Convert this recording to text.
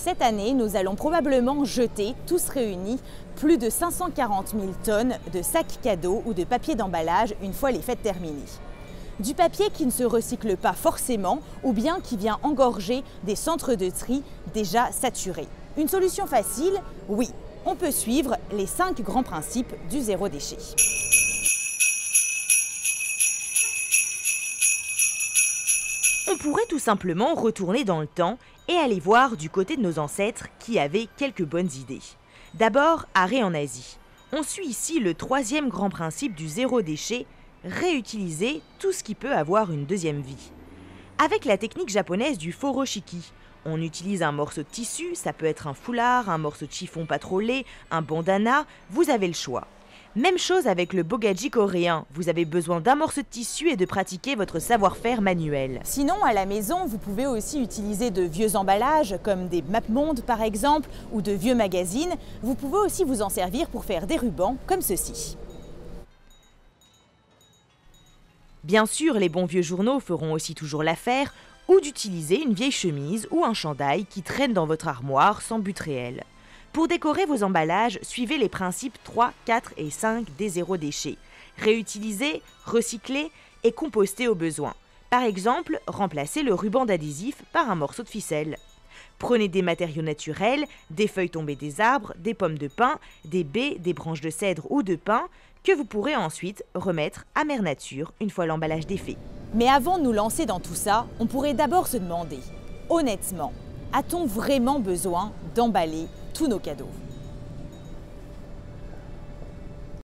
cette année, nous allons probablement jeter, tous réunis, plus de 540 000 tonnes de sacs cadeaux ou de papier d'emballage une fois les fêtes terminées. Du papier qui ne se recycle pas forcément ou bien qui vient engorger des centres de tri déjà saturés. Une solution facile? Oui, on peut suivre les 5 grands principes du zéro déchet. On pourrait tout simplement retourner dans le temps et aller voir du côté de nos ancêtres qui avaient quelques bonnes idées. D'abord, arrêt en Asie. On suit ici le 3e grand principe du zéro déchet, réutiliser tout ce qui peut avoir une deuxième vie. Avec la technique japonaise du furoshiki, on utilise un morceau de tissu, ça peut être un foulard, un morceau de chiffon pas trop laid, un bandana, vous avez le choix. Même chose avec le bogaji coréen, vous avez besoin d'un morceau de tissu et de pratiquer votre savoir-faire manuel. Sinon, à la maison, vous pouvez aussi utiliser de vieux emballages, comme des mapmondes par exemple, ou de vieux magazines. Vous pouvez aussi vous en servir pour faire des rubans, comme ceci. Bien sûr, les bons vieux journaux feront aussi toujours l'affaire, ou d'utiliser une vieille chemise ou un chandail qui traîne dans votre armoire sans but réel. Pour décorer vos emballages, suivez les principes 3, 4 et 5 des zéro déchets. Réutiliser, recycler et composter au besoin. Par exemple, remplacez le ruban d'adhésif par un morceau de ficelle. Prenez des matériaux naturels, des feuilles tombées des arbres, des pommes de pin, des baies, des branches de cèdre ou de pin, que vous pourrez ensuite remettre à mère nature une fois l'emballage défait. Mais avant de nous lancer dans tout ça, on pourrait d'abord se demander, honnêtement, a-t-on vraiment besoin d'emballer tous nos cadeaux ?